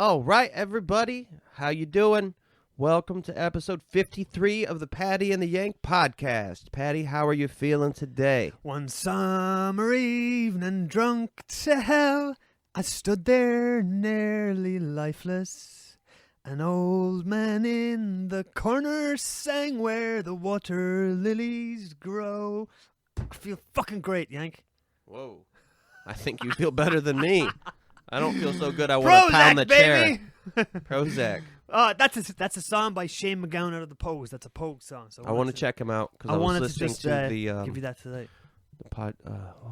All right, everybody, how you doing? Welcome to episode 53 of the Paddy and the Yank podcast. Paddy, how are you feeling today? One summer evening, drunk to hell, I stood there nearly lifeless. An old man in the corner sang where the water lilies grow. I feel fucking great, Yank. Whoa. I think you feel better than me. I don't feel so good. I want to pound the baby! chair. Prozac. That's a song by Shane MacGowan out of the Pogues. That's a Pogue song. So I want to check him out because I was listening to the give you that today. What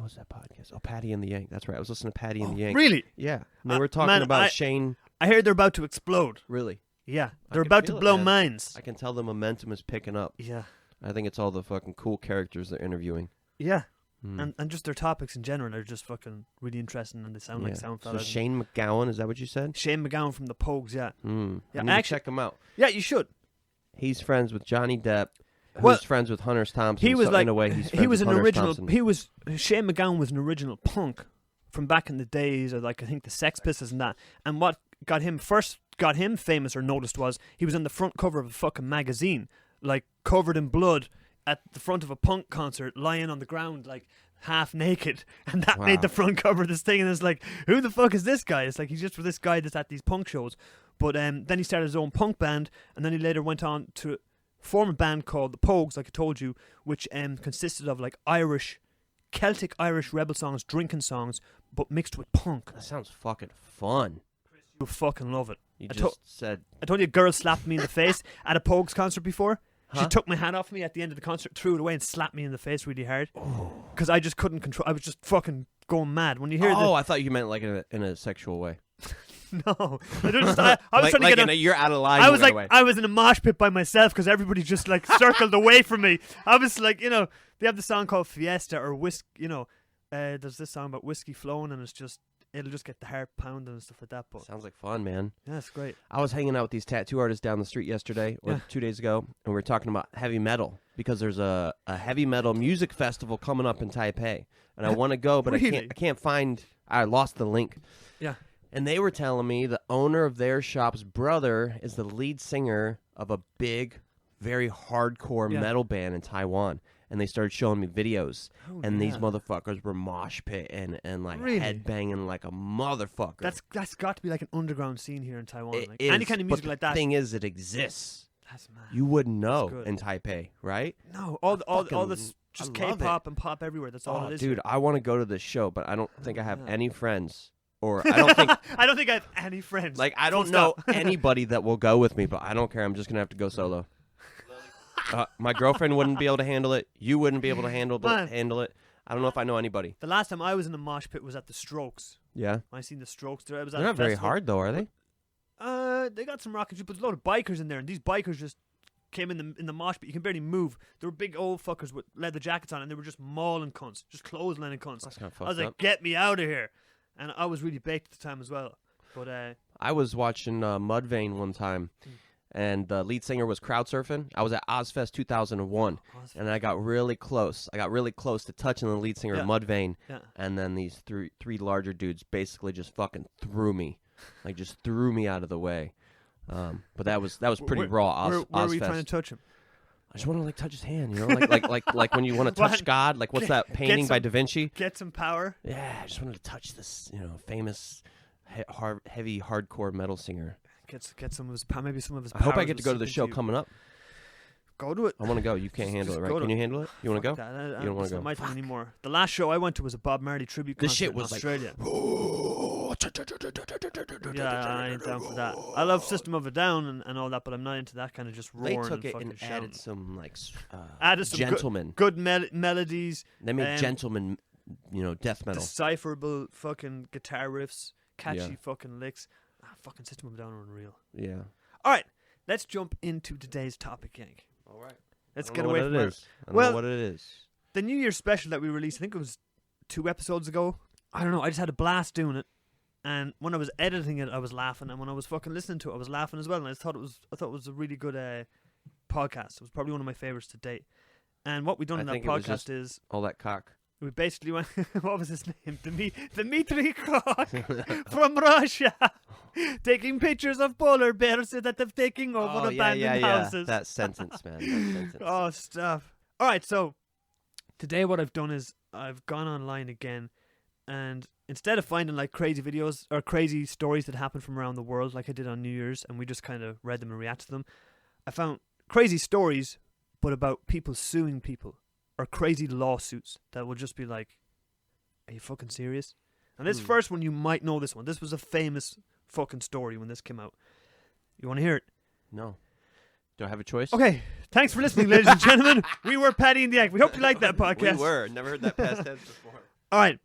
was that podcast? Oh, Paddy and the Yank. That's right. I was listening to Paddy and the Yank. Really? Yeah. And they were talking about Shane. I heard they're about to explode. Really? Yeah. They're about to blow minds. I can tell the momentum is picking up. Yeah. I think it's all the fucking cool characters they're interviewing. Yeah. And just their topics in general are just fucking really interesting, and they sound like sound fellas. So Shane MacGowan, is that what you said? Shane MacGowan from the Pogues, yeah. Yeah, I need to check him out. Yeah, you should. He's friends with Johnny Depp. Who's friends with Hunter Thompson. He was so like, in a way, he's he was with an Hunter original. Thompson. Shane MacGowan was an original punk from back in the days of, like, I think the Sex Pistols and that. And what got him famous or noticed was he was on the front cover of a fucking magazine, like covered in blood, at the front of a punk concert, lying on the ground, like half naked, and that made the front cover of this thing. And it's like, who the fuck is this guy? It's like, he's just for this guy that's at these punk shows. But then he started his own punk band, and then he later went on to form a band called the Pogues, like I told you, which consisted of like Celtic Irish rebel songs, drinking songs, but mixed with punk. That sounds fucking fun. You fucking love it. I told you a girl slapped me in the face at a Pogues concert before. Huh? She took my hat off me at the end of the concert, threw it away, and slapped me in the face really hard. Because I just couldn't control. I was just fucking going mad when you hear. I thought you meant like in a sexual way. No, I was trying to get. You're out of line. I was in a mosh pit by myself because everybody just like circled away from me. I was like, they have the song called Fiesta or Whiskey. There's this song about whiskey flowing, and it'll just get the heart pounding and stuff like that. But sounds like fun, man. Yeah, it's great. I was hanging out with these tattoo artists down the street yesterday or 2 days ago, and we were talking about heavy metal because there's a heavy metal music festival coming up in Taipei, and I want to go, but really? I can't find. I lost the link. Yeah. And they were telling me the owner of their shop's brother is the lead singer of a big, very hardcore metal band in Taiwan. And they started showing me videos. These motherfuckers were mosh pit and like headbanging like a motherfucker. That's got to be like an underground scene here in Taiwan. It like is, any kind of music like that. The thing is, it exists. That's mad. You wouldn't know in Taipei, right? No, all this just K-pop and pop everywhere. That's all it is. Dude, here. I want to go to this show, but I don't think I have any friends. Or I don't think I don't think I have any friends. Like I don't know anybody that will go with me, but I don't care. I'm just gonna have to go solo. My girlfriend wouldn't be able to handle it. You wouldn't be able to handle it. I don't know if I know anybody. The last time I was in a mosh pit was at the Strokes. Yeah. I seen the Strokes there. They're not very hard though, are they? They got some rocket, but there's a lot of bikers in there, and these bikers just came in the mosh pit. You can barely move. They were big old fuckers with leather jackets on, and they were just mauling cunts, just clotheslining cunts. That's kind of I was like, get me out of here. And I was really baked at the time as well. But I was watching Mudvayne one time, and the lead singer was crowd surfing. I was at Ozfest 2001, and I got really close. I got really close to touching the lead singer of Mudvayne, and then these three larger dudes basically just fucking threw me, like just threw me out of the way. But that was pretty raw. Where were you trying to touch him? I just want to touch his hand, like when you want to touch God, like what's that painting by Da Vinci? Get some power. Yeah, I just wanted to touch this, famous, heavy, hardcore metal singer. Get some of his, maybe some of his. I hope I get to go to the show coming up. Go to it. I want to go. You can't handle it, right? Can you handle it? You want to go? You don't want to go. I might anymore. The last show I went to was a Bob Marley tribute concert. This shit was in Australia. Yeah, I ain't down for that. I love System of a Down and all that, but I'm not into that kind of just roaring. They took it and shouting. added some added some gentlemen, good melodies. They made gentlemen, death metal, decipherable fucking guitar riffs, catchy fucking licks. Fucking System of a Down are unreal. Yeah. All right, let's jump into today's topic, Yank. All right. Let's get away from it. I don't know what it is. The New Year's special that we released, I think it was 2 episodes ago. I don't know. I just had a blast doing it. And when I was editing it, I was laughing, and when I was fucking listening to it, I was laughing as well. And I thought it was a really good podcast. It was probably one of my favorites to date. And what we done in that podcast is all that cock. We basically went. What was his name? Dmitry Krok from Russia, taking pictures of polar bears that they're taking over abandoned houses. That sentence, man. That sentence. Oh, stuff. All right, so today what I've done is I've gone online again, and instead of finding like crazy videos or crazy stories that happen from around the world, like I did on New Year's, and we just kind of read them and reacted to them, I found crazy stories, but about people suing people. Or crazy lawsuits that will just be like, are you fucking serious? And this first one, you might know this one. This was a famous fucking story when this came out. You want to hear it? No. Do I have a choice? Okay. Thanks for listening, ladies and gentlemen. We were Paddy and the Yank. We hope you liked that podcast. We were. Never heard that past tense before. All right.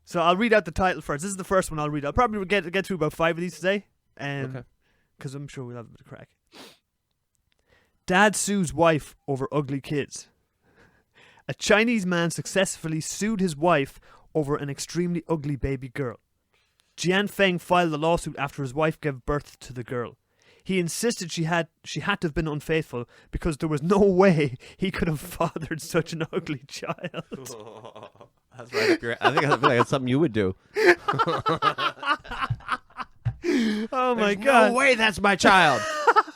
So I'll read out the title first. This is the first one I'll read. I'll probably get through about 5 of these today. Okay. Because I'm sure we'll have a bit of crack. Dad sues wife over ugly kids. A Chinese man successfully sued his wife over an extremely ugly baby girl. Jian Feng filed a lawsuit after his wife gave birth to the girl. He insisted she had to have been unfaithful because there was no way he could have fathered such an ugly child. Oh, that's right. I think that's something you would do. Oh my God! No way, that's my child.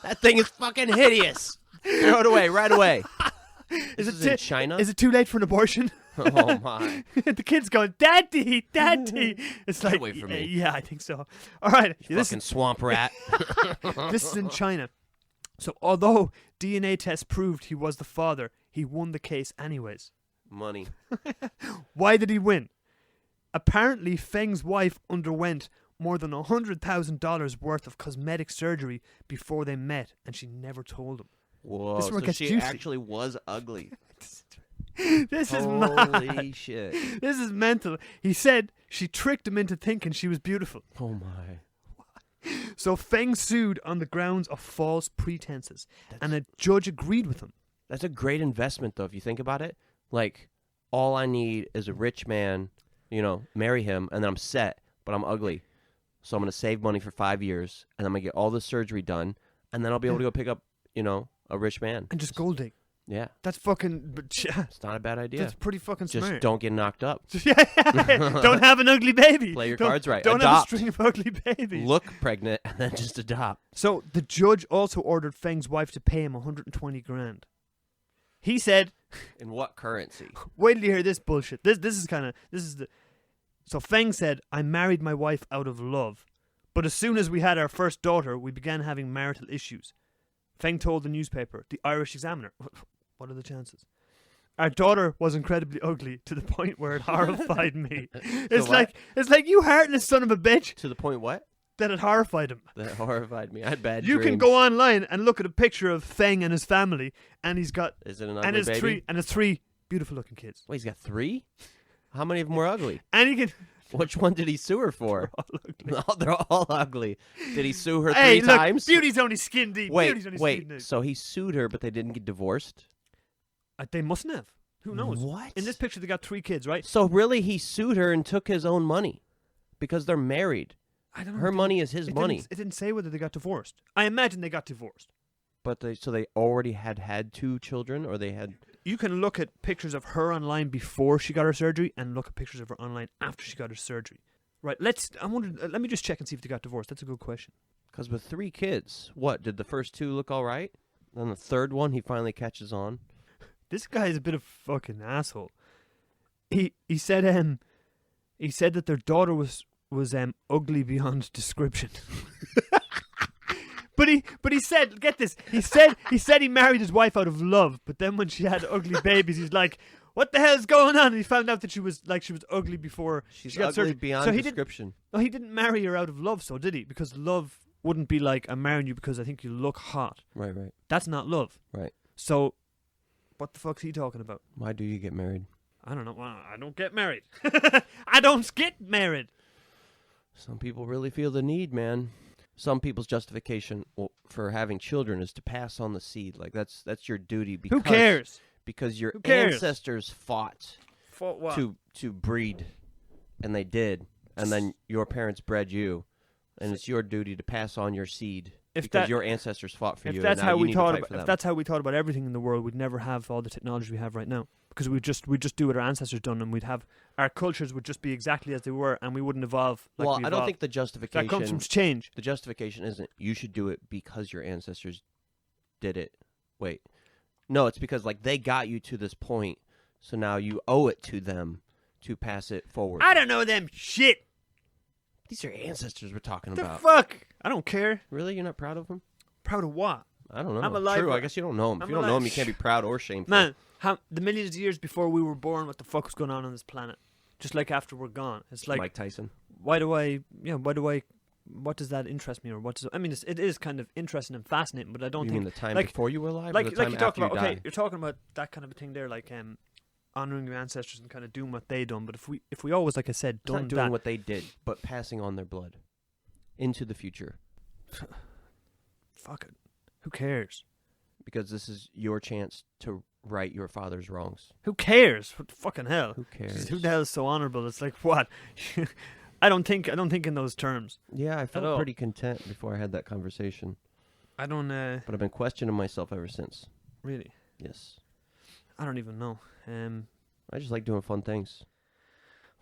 That thing is fucking hideous. Throw it away right away. Is it in China? Is it too late for an abortion? Oh my! The kid's going, Daddy, Daddy. It's Get like, away from me. Yeah, I think so. All right, You fucking swamp rat. This is in China. So although DNA tests proved he was the father, he won the case anyways. Money. Why did he win? Apparently, Feng's wife underwent more than $100,000 worth of cosmetic surgery before they met, and she never told him. Whoa! This is where it gets she juicy. actually was ugly. This is mad. Holy shit! This is mental. He said she tricked him into thinking she was beautiful. Oh my! So Feng sued on the grounds of false pretenses, and a judge agreed with him. That's a great investment, though, if you think about it. Like, all I need is a rich man, marry him, and then I'm set, but I'm ugly. So I'm going to save money for 5 years, and I'm going to get all the surgery done, and then I'll be able to go pick up, a rich man. And just gold dig. Yeah. That's fucking... It's not a bad idea. That's pretty fucking Just smart. don't get knocked up. Don't have an ugly baby. Play your cards right. Don't Adopt. have a string of ugly babies. Look pregnant, and then just adopt. So the judge also ordered Feng's wife to pay him 120 grand. He said... In what currency? Wait till you hear this bullshit. So Feng said, I married my wife out of love, but as soon as we had our first daughter, we began having marital issues. Feng told the newspaper, the Irish Examiner, what are the chances? Our daughter was incredibly ugly to the point where it horrified me. It's like you heartless son of a bitch. To the point what? That it horrified him. That horrified me. I had bad You dreams. can go online and look at a picture of Feng and his family, and he's got... Is it an ugly baby? His three beautiful looking kids. Wait, he's got 3? How many of them were ugly? And he can... Which one did he sue her for? They're all ugly. No, they're all ugly. Did he sue her Hey, 3 look, times? beauty's only skin deep. Beauty's only skin deep. Wait. So he sued her, but they didn't get divorced? They mustn't have. Who knows? What? In this picture, they got 3 kids, right? So really, he sued her and took his own money because they're married. I don't know. Her money is his money. It didn't say whether they got divorced. I imagine they got divorced. But they already had 2 children, or they had. You can look at pictures of her online before she got her surgery, and look at pictures of her online after she got her surgery. Right? Let me just check and see if they got divorced. That's a good question. Because with 3 kids, what did the first 2 look all right? Then the third one, he finally catches on. This guy is a bit of a fucking asshole. He said that their daughter was ugly beyond description. But he said, get this, he said he married his wife out of love, but then when she had ugly babies, he's like, what the hell is going on? And he found out that she was ugly before She's she got ugly surgery. beyond So description. he didn't marry her out of love, so did he? Because love wouldn't be like, I'm marrying you because I think you look hot. Right. That's not love. Right. So, what the fuck's he talking about? Why do you get married? I don't know. Well, I don't get married. I don't get married. Some people really feel the need, man. Some people's justification for having children is to pass on the seed. Like that's your duty. Because, Who cares? Because your Who cares? ancestors fought For what? to breed, and they did, and then your parents bred you, and it's your duty to pass on your seed. because your ancestors fought for you. If that's and now how you we need thought to fight about, for them. if that's how we thought about everything in the world, we'd never have all the technology we have right now. Because we'd just do what our ancestors done, and we'd have our cultures would just be exactly as they were, and we wouldn't evolve. Like well, we I don't evolved. think the justification. That comes from change. The justification isn't you should do it because your ancestors did it. Wait, no, it's because like they got you to this point, so now you owe it to them to pass it forward. I don't know them shit. These are your ancestors we're talking The about. fuck? I don't care. Really, you're not proud of them? Proud of what? I don't know. I'm alive. True, I guess you don't know them. If I'm you don't know alive. them, you can't be proud or shameful. Man, the millions of years before we were born, what the fuck was going on this planet? Just like after we're gone, it's like Mike Tyson. what does that interest me, or what does I mean? It is kind of interesting and fascinating, but I don't You think mean the time like- before you were alive, like or the like time you talk after about. you Okay, die? you're talking about that kind of a thing there, like honoring your ancestors and kind of doing what they done. But if we always, like I said, It's not done doing that, what they did, but passing on their blood into the future, fuck it, who cares? because this is your chance to right your father's wrongs. Who cares? What the fucking hell? Who cares? Who the hell is so honorable? It's like what? I don't think in those terms. Yeah, I all. felt pretty content before I had that conversation, I don't but I've been questioning myself ever since. really. Yes, I don't even know. I just like doing fun things.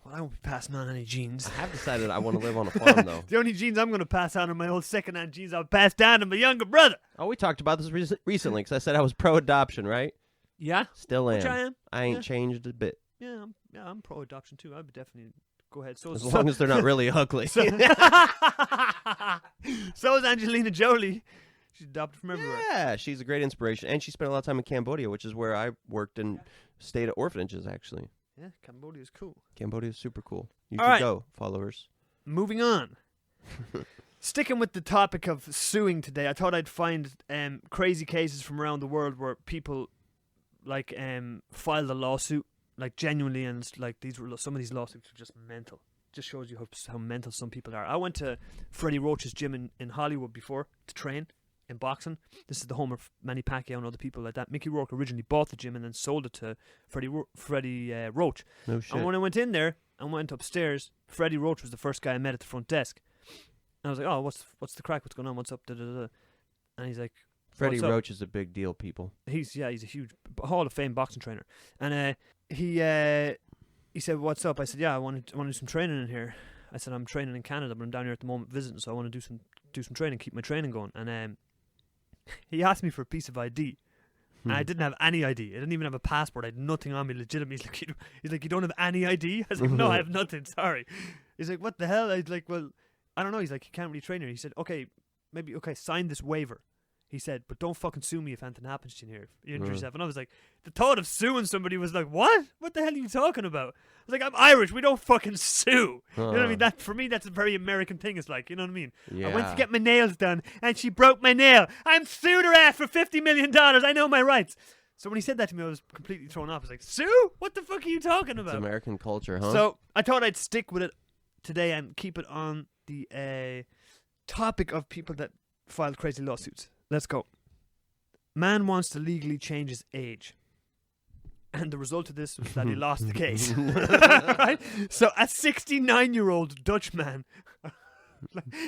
Well, I won't be passing on any genes. I have decided I want to live on a farm, though. The only genes I'm going to pass on are my old second-hand genes I'll pass down to my younger brother. Oh, we talked about this recently because I said I was pro-adoption, right? Yeah? Still am. Which I am. I ain't Yeah. changed a bit. Yeah, I'm pro-adoption too. I would definitely go ahead. So As long as they're not really ugly. so is Angelina Jolie. She's adopted from everywhere. Yeah, she's a great inspiration. And she spent a lot of time in Cambodia, which is where I worked and stayed at orphanages, actually. Yeah, Cambodia's cool. Cambodia is super cool. You All should right. go, followers. Moving on. Sticking with the topic of suing today, I thought I'd find crazy cases from around the world where people like filed a lawsuit, like genuinely, and like some of these lawsuits are just mental. Just shows you how mental some people are. I went to Freddie Roach's gym in Hollywood before to train in boxing. This is the home of Manny Pacquiao and other people like that. Mickey Rourke originally bought the gym and then sold it to Freddie Roach. No shit. And when I went in there and went upstairs, Freddie Roach was the first guy I met at the front desk. And I was like, "Oh, what's the crack? What's going on? What's up?" Da, da, da. And he's like, Freddie "What's up?" Roach is a big deal, people. He's a huge Hall of Fame boxing trainer. And he said, "What's up?" I said, "Yeah, I want to do some training in here." I said, "I'm training in Canada, but I'm down here at the moment visiting, so I want to do some training, keep my training going." And he asked me for a piece of ID. And I didn't have any ID. I didn't even have a passport. I had nothing on me legitimately. He's like, "You don't have any ID?" I was like, "No, I have nothing. Sorry." He's like, "What the hell?" I was like, "Well, I don't know." He's like, "You can't really train here." He said, "Okay, sign this waiver." He said, "But don't fucking sue me if anything happens to you here. You injure yourself." And I was like, the thought of suing somebody was like, what? What the hell are you talking about? I was like, I'm Irish. We don't fucking sue. You know what I mean? That for me, that's a very American thing. It's like, you know what I mean? Yeah. I went to get my nails done, and she broke my nail. I'm sued her ass for $50 million. I know my rights. So when he said that to me, I was completely thrown off. I was like, sue? What the fuck are you talking about? It's American culture, huh? So I thought I'd stick with it today and keep it on the topic of people that filed crazy lawsuits. Let's go. Man wants to legally change his age. And the result of this was that he lost the case. Right? So a 69-year-old Dutch man.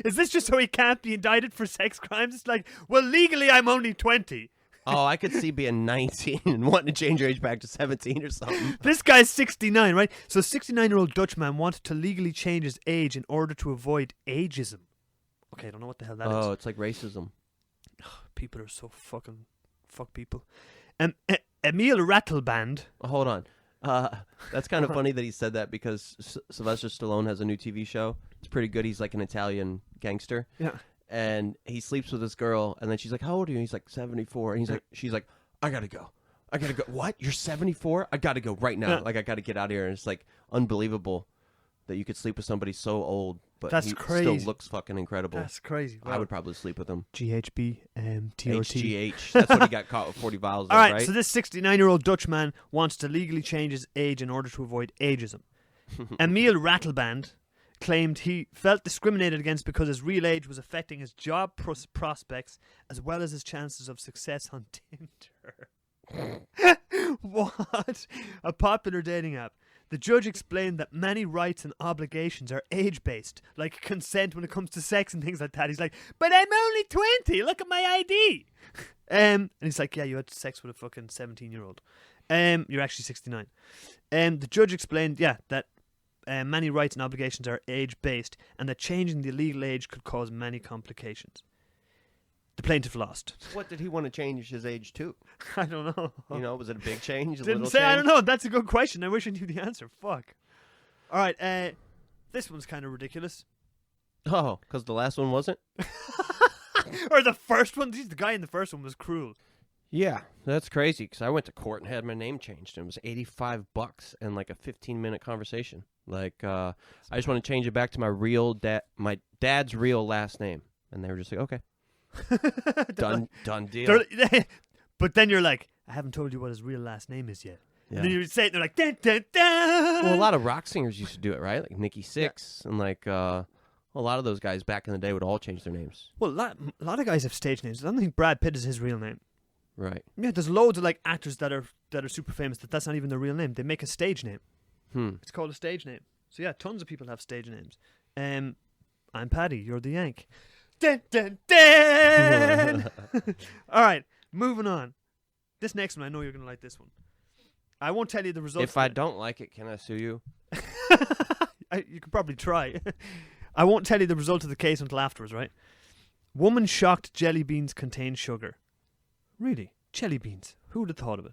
Is this just so he can't be indicted for sex crimes? It's like, well, legally I'm only 20. Oh, I could see being 19 and wanting to change your age back to 17 or something. This guy's 69, right? So a 69-year-old Dutch man wanted to legally change his age in order to avoid ageism. Okay, I don't know what the hell that is. Oh, it's like racism. People are so fucking... Fuck people. Emil Rattleband. Oh, hold on. That's kind of funny that he said that because Sylvester Stallone has a new TV show. It's pretty good. He's like an Italian gangster. Yeah. And he sleeps with this girl, and then she's like, "How old are you?" And he's like, 74. And she's like, "I gotta go. I gotta go." What? You're 74? I gotta go right now. Yeah. Like, I gotta get out of here. And it's like unbelievable that you could sleep with somebody so old, but That's he crazy. still looks fucking incredible. That's crazy. I would probably sleep with him. GHB, TOT. HGH. That's when he got caught with 40 vials. All right, right? so this 69-year-old Dutch man wants to legally change his age in order to avoid ageism. Emil Rattleband claimed he felt discriminated against because his real age was affecting his job prospects as well as his chances of success on Tinder. What? A popular dating app. The judge explained that many rights and obligations are age-based, like consent when it comes to sex and things like that. He's like, but I'm only 20. Look at my ID. And he's like, yeah, you had sex with a fucking 17-year-old. You're actually 69. The judge explained, that many rights and obligations are age-based and that changing the legal age could cause many complications. The plaintiff lost. What did he want to change his age to? I don't know. Was it a big change? Didn't say. Change? I don't know. That's a good question. I wish I knew the answer. Fuck. All right. This one's kind of ridiculous. Oh, because the last one wasn't? Or the first one? Geez, the guy in the first one was cruel. Yeah, that's crazy. Because I went to court and had my name changed, and it was $85 and like a 15-minute conversation. Like, I just want to change it back to my dad's real last name, and they were just like, okay. Done deal. But then you're like, I haven't told you what his real last name is yet. Yeah. And then you say it, they're like, dun, dun, dun. Well, a lot of rock singers used to do it, right? Like Nikki Sixx and like a lot of those guys back in the day would all change their names. Well, a lot of guys have stage names. I don't think Brad Pitt is his real name. Right. Yeah, there's loads of like actors that are super famous that's not even their real name. They make a stage name. It's called a stage name. So yeah, tons of people have stage names. I'm Paddy. You're the Yank. Dun, dun, dun. All right, moving on. This next one, I know you're going to like this one. I won't tell you the results. If I don't like it, can I sue you? You could probably try. I won't tell you the result of the case until afterwards, right? Woman shocked jelly beans contain sugar. Really? Jelly beans? Who would have thought of it?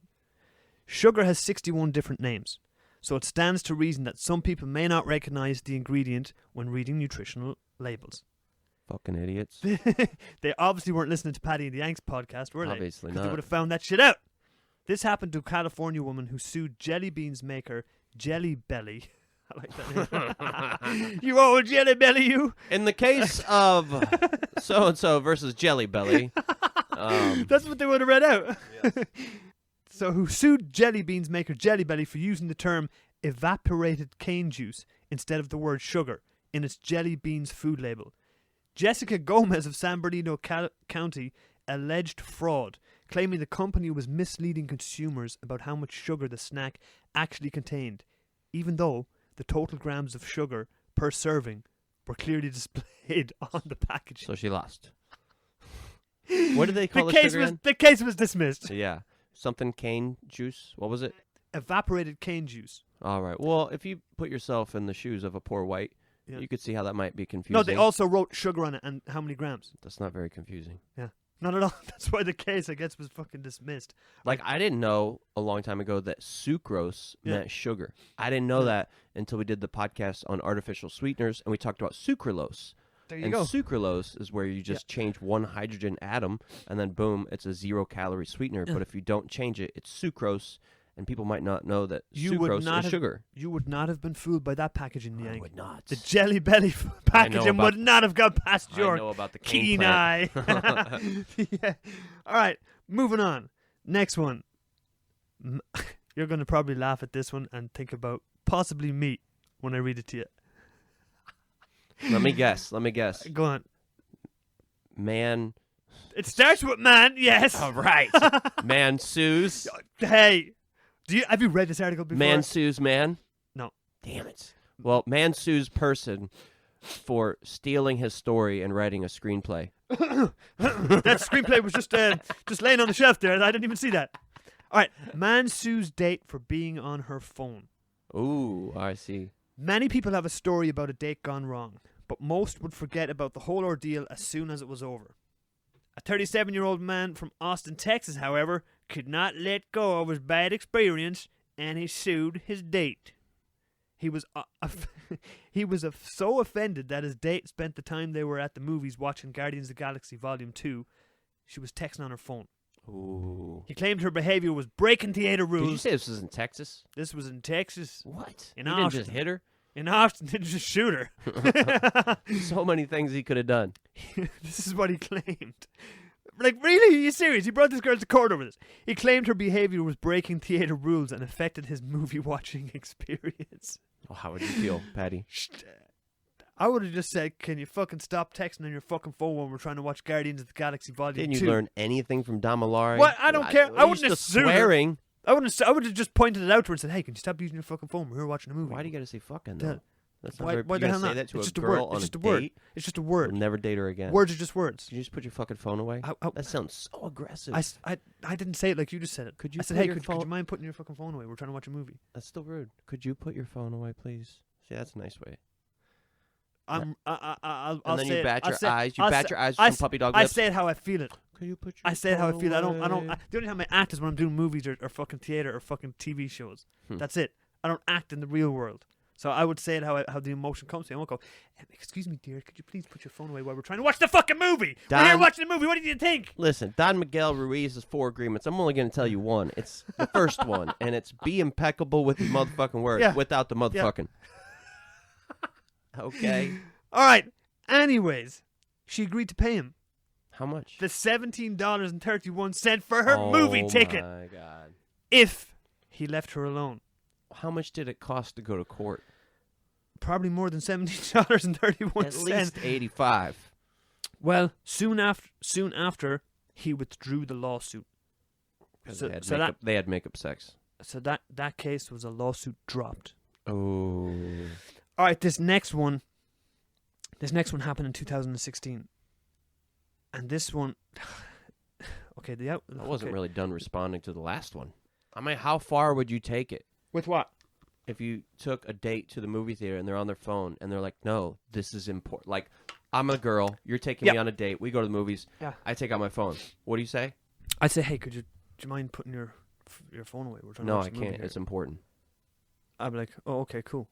Sugar has 61 different names, so it stands to reason that some people may not recognize the ingredient when reading nutritional labels. Fucking idiots. They obviously weren't listening to Paddy and the Yanks podcast, were they? Obviously not. They not. would have found that shit out. This happened to a California woman who sued jelly beans maker Jelly Belly. I like that name. You old Jelly Belly, you. In the case of so-and-so versus Jelly Belly. That's what they would have read out. Yes. So who sued jelly beans maker Jelly Belly for using the term evaporated cane juice instead of the word sugar in its jelly beans food label. Jessica Gomez of San Bernardino County alleged fraud, claiming the company was misleading consumers about how much sugar the snack actually contained, even though the total grams of sugar per serving were clearly displayed on the packaging. So she lost. What did they call the sugar again? The case was dismissed. Yeah. Something cane juice. What was it? Evaporated cane juice. All right. Well, if you put yourself in the shoes of a poor white, you could see how that might be confusing. No, they also wrote sugar on it and how many grams. That's not very confusing. Yeah. Not at all. That's why the case, I guess, was fucking dismissed. Like, I didn't know a long time ago that sucrose meant sugar. I didn't know that until we did the podcast on artificial sweeteners, and we talked about sucralose. There you go. And sucralose is where you just change one hydrogen atom, and then boom, it's a 0-calorie sweetener. But if you don't change it, it's sucrose, and people might not know that sucrose is sugar. You would not have been fooled by that packaging, Yank. I would not. The Jelly Belly packaging would not have got past your keen eye. Yeah. All right, moving on. Next one. You're going to probably laugh at this one and think about possibly meat when I read it to you. Let me guess. Go on. Man. It starts with man, yes. All right. Man sues. Hey. Have you read this article before? Man sues man? No. Damn it. Well, man sues person for stealing his story and writing a screenplay. That screenplay was just laying on the shelf there. I didn't even see that. All right. Man sues date for being on her phone. Ooh, I see. Many people have a story about a date gone wrong, but most would forget about the whole ordeal as soon as it was over. A 37-year-old man from Austin, Texas, however, could not let go of his bad experience, and he sued his date. He was so offended that his date spent the time they were at the movies watching Guardians of the Galaxy Volume 2, she was texting on her phone. Ooh. He claimed her behavior was breaking theater rules. Did you say this was in Texas? This was in Texas. What? In Austin. Didn't just hit her? In Austin, didn't just shoot her. So many things he could have done. This is what he claimed. Like, really? Are you serious? He brought this girl to court over this. He claimed her behavior was breaking theater rules and affected his movie-watching experience. Oh, how would you feel, Paddy? I would have just said, can you fucking stop texting on your fucking phone when we're trying to watch Guardians of the Galaxy Volume 2? Didn't you learn anything from Damolari? What? I don't care. I wouldn't have swearing. I would have just pointed it out to her and said, "Hey, can you stop using your fucking phone? We're watching a movie." Why do you gotta say fucking though? That's not Why very, the you hell say not? that to It's a just a girl word. on It's just a date? word. It's just a word. You'll never date her again. Words are just words. Can you just put your fucking phone away? That sounds so aggressive. I didn't say it like you just said it. Could you I said, put "Hey, your could you mind putting your fucking phone away? We're trying to watch a movie." That's still rude. Could you put your phone away, please? See, that's a nice way. I'll And then say you bat it. your eyes. You I'll bat say- your eyes with some puppy dog lips. I say it how I feel it. Could you put your I say it how I phone feel. away? The only time I act is when I'm doing movies or fucking theater or fucking TV shows. That's it. I don't act in the real world. So I would say it how the emotion comes to me. I won't go, "Excuse me, dear, could you please put your phone away while we're trying to watch the fucking movie? We're here watching the movie. What do you think?" Listen, Don Miguel Ruiz's 4 agreements. I'm only going to tell you one. It's the first one, and it's be impeccable with the motherfucking words without the motherfucking. Okay. All right. Anyways, she agreed to pay him How much? the $17.31 for her movie ticket Oh my god. if he left her alone. How much did it cost to go to court? Probably more than $17.31. At least 85. Well, soon after, he withdrew the lawsuit. So they had makeup sex. So that case was a lawsuit dropped. Oh. All right, this next one happened in 2016, and this one, okay, I wasn't really done responding to the last one. I mean, how far would you take it? With what? If you took a date to the movie theater and they're on their phone and they're like, "No, this is important." Like, I'm a girl, you're taking me on a date. We go to the movies. Yeah. I take out my phone. What do you say? I'd say, "Hey, do you mind putting your phone away? We're trying to watch the movie can't. here." It's important. I'd be like, "Oh, okay, cool."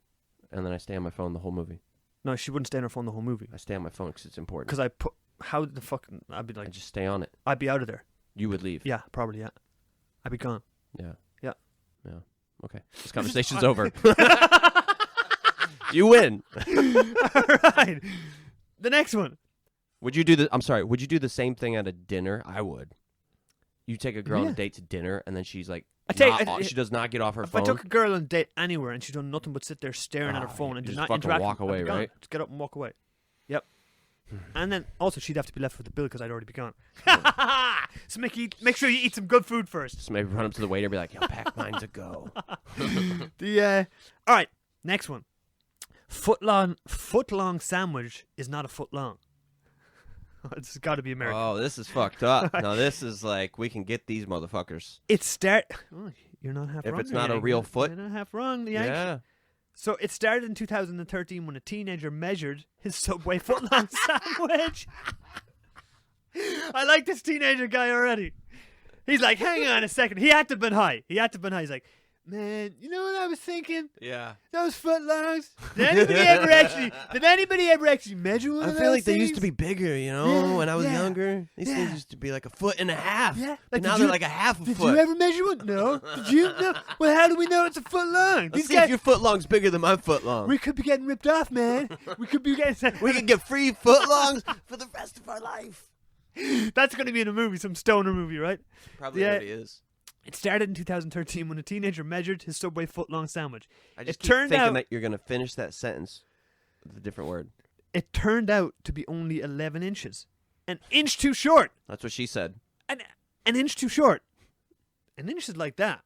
And then I stay on my phone the whole movie. No, she wouldn't stay on her phone the whole movie. I stay on my phone because it's important. Because how the fuck? I'd be like, I just stay on it. I'd be out of there. You would leave. Yeah, probably. Yeah, I'd be gone. Yeah. Yeah. Yeah. Okay. This conversation's over. You win. All right. The next one. Would you do the same thing at a dinner? I would. You take a girl on a date to dinner, and then she's like, she does not get off her phone. If I took a girl on a date anywhere and she's done nothing but sit there staring at her phone and did not interact, walk away, right? Just get up and walk away. Yep. And then also she'd have to be left with the bill because I'd already be gone. So make sure you eat some good food first. Just maybe run up to the waiter and be like, "Yo, pack mine to go." All right, next one. Footlong sandwich is not a foot long. It's got to be American. Oh, this is fucked up. No, this is like, we can get these motherfuckers. You're not half wrong. If it's not a real foot. You're not half wrong, Yank. Yeah. So it started in 2013 when a teenager measured his Subway footlong sandwich. I like this teenager guy already. He's like, hang on a second. He had to have been high. He's like, "Man, you know what I was thinking? Yeah. Those footlongs. Did anybody ever actually measure one of those? I feel like they things? used to be bigger, when I was younger. These things used to be like 1.5 feet. Yeah. But now they're like a half a foot. Did you ever measure one? No. Did you? No. Well, how do we know it's a foot long? Let's see if your footlong's bigger than my footlong. We could be getting ripped off, man. We could get free footlongs for the rest of our life. That's going to be in a movie, some stoner movie, right? Probably already is. It started in 2013 when a teenager measured his Subway footlong sandwich. I just keep thinking that you're going to finish that sentence with a different word. It turned out to be only 11 inches. An inch too short. That's what she said. An inch too short. An inch is like that.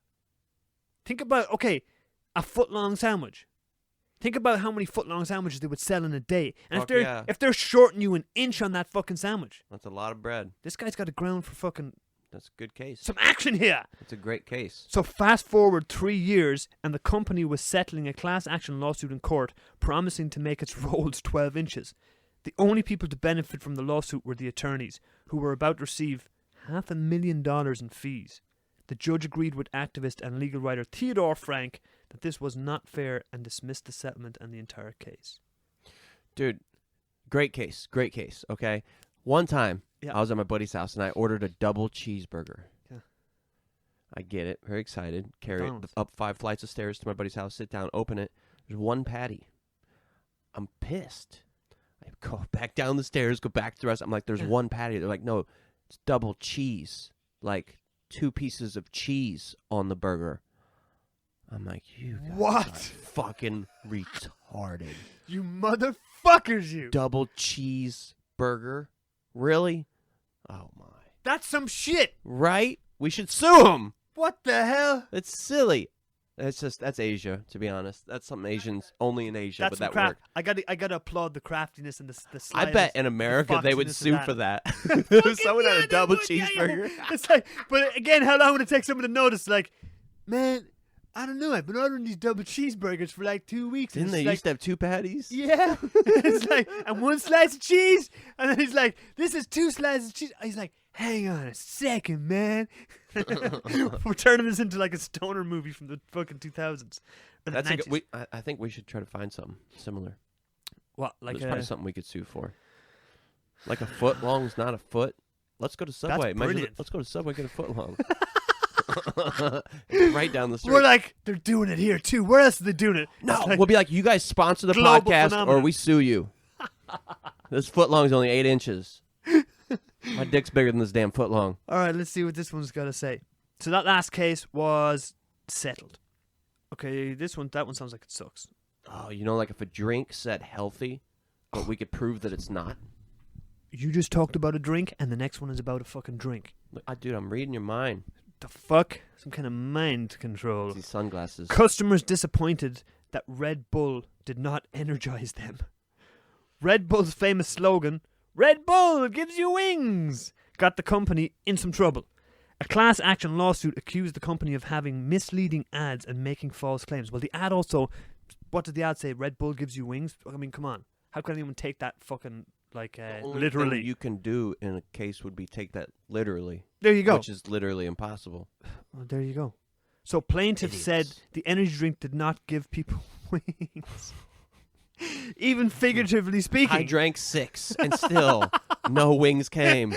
Think about, a footlong sandwich. Think about how many footlong sandwiches they would sell in a day. And if they're shorting you an inch on that fucking sandwich. That's a lot of bread. This guy's got a ground for fucking... That's a good case. Some action here. It's a great case. So fast forward 3 years, and the company was settling a class action lawsuit in court, promising to make its rolls 12 inches. The only people to benefit from the lawsuit were the attorneys, who were about to receive $500,000 in fees. The judge agreed with activist and legal writer Theodore Frank that this was not fair and dismissed the settlement and the entire case. Dude, great case, okay? One time, I was at my buddy's house and I ordered a double cheeseburger. Yeah. I get it, very excited. Carry it up 5 flights of stairs to my buddy's house, sit down, open it. There's one patty. I'm pissed. I go back down the stairs, go back to the rest. I'm like, there's one patty. They're like, no, it's double cheese. Like 2 pieces of cheese on the burger. I'm like, you guys are fucking retarded. You motherfuckers, you. Double cheese burger? Really? Oh, my. That's some shit. Right? We should sue him. What the hell? It's silly. That's Asia, to be honest. That's something Asians only in Asia, but that worked. I gotta applaud the craftiness and the I bet in America they would sue for that. Someone had a double cheeseburger. It's like, but again, how long would it take someone to notice? Like, man, I don't know. I've been ordering these double cheeseburgers for like 2 weeks. Didn't they used to have 2 patties? Yeah. It's like, and 1 slice of cheese. And then he's like, this is 2 slices of cheese. He's like, hang on a second, man. We're turning this into like a stoner movie from the fucking 2000s. That's I think we should try to find something similar. What? Like There's probably something we could sue for. Like a foot long is not a foot. Let's go to Subway. Let's go to Subway, get a foot long. Right down the street. We're like, they're doing it here too. Where else are they doing it? No, like, we'll be like, you guys sponsor the podcast or we sue you. This foot long is only 8 inches. My dick's bigger than this damn foot long. All right, let's see what this one's got to say. So that last case was settled. Okay, that one sounds like it sucks. Oh, like if a drink said healthy, but we could prove that it's not. You just talked about a drink, and the next one is about a fucking drink. Dude, I'm reading your mind. The fuck? Some kind of mind control. These sunglasses. Customers disappointed that Red Bull did not energize them. Red Bull's famous slogan, Red Bull gives you wings, got the company in some trouble. A class action lawsuit accused the company of having misleading ads and making false claims. Well, the ad also, what did the ad say? Red Bull gives you wings? I mean, come on. How can anyone take that fucking, literally? Thing you can do in a case would be take that literally. There you go. Which is literally impossible. Well, there you go. So plaintiff said the energy drink did not give people wings. Even figuratively speaking. I drank 6 and still no wings came.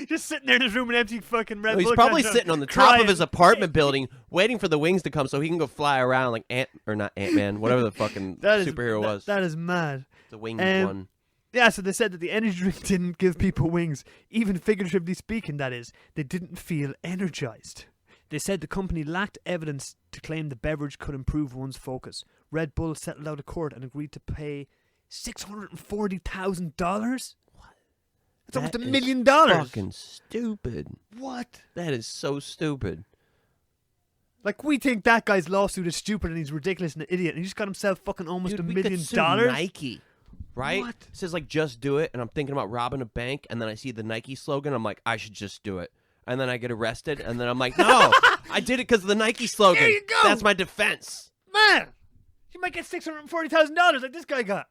Just sitting there in his room and empty fucking Red Bull. He's probably sitting on the top of his apartment building waiting for the wings to come so he can go fly around like not Ant-Man, whatever the fucking superhero was. That is mad. The winged one. Yeah, so they said that the energy drink didn't give people wings. Even figuratively speaking, that is. They didn't feel energized. They said the company lacked evidence to claim the beverage could improve one's focus. Red Bull settled out of court and agreed to pay $640,000. What? That's almost $1 million. Fucking stupid. What? That is so stupid. Like, we think that guy's lawsuit is stupid and he's ridiculous and an idiot, and he just got himself fucking almost $1 million. Nike, right? What? It says like just do it, and I'm thinking about robbing a bank, and then I see the Nike slogan, I'm like, I should just do it. And then I get arrested, and then I'm like, no, I did it because of the Nike slogan. There you go. That's my defense. Man, you might get $640,000 like this guy got.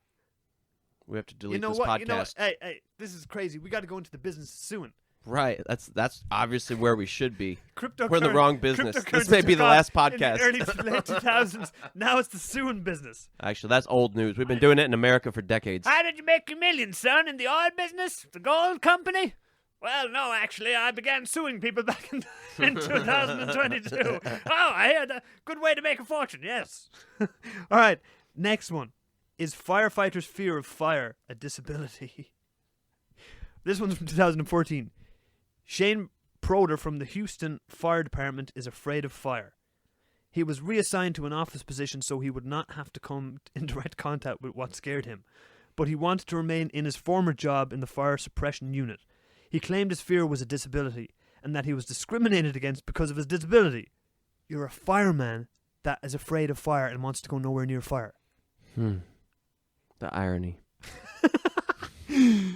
We have to delete this podcast. You know what? Hey, this is crazy. We got to go into the business of suing. Right. That's obviously where we should be. We're in the wrong business. This may be the last podcast. In the early late 2000s. Now it's the suing business. Actually, that's old news. We've been doing it in America for decades. How did you make your millions, son? In the oil business? The gold company? Well, no, actually, I began suing people back in 2022. I had a good way to make a fortune, yes. All right, next one. Is firefighters' fear of fire a disability? This one's from 2014. Shane Proder from the Houston Fire Department is afraid of fire. He was reassigned to an office position so he would not have to come in direct contact with what scared him. But he wanted to remain in his former job in the fire suppression unit. He claimed his fear was a disability and that he was discriminated against because of his disability. You're a fireman that is afraid of fire and wants to go nowhere near fire. The irony.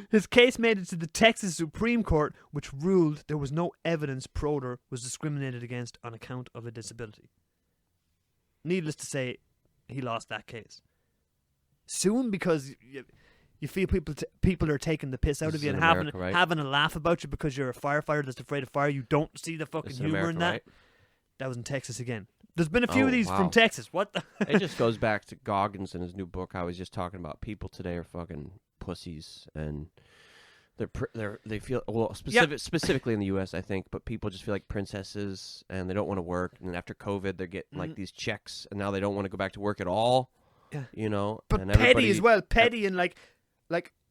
His case made it to the Texas Supreme Court, which ruled there was no evidence Proder was discriminated against on account of a disability. Needless to say, he lost that case. Suing because you feel people are taking the piss out of you and having a laugh about you because you're a firefighter that's afraid of fire. You don't see the fucking humor in that. Right? That was in Texas again. There's been a few of these from Texas. What the? It just goes back to Goggins in his new book. I was just talking about people today are fucking pussies and they feel specifically in the U.S. I think, but people just feel like princesses and they don't want to work. And then after COVID, they're getting like these checks and now they don't want to go back to work at all. Yeah, you know. But and petty as well, petty and like.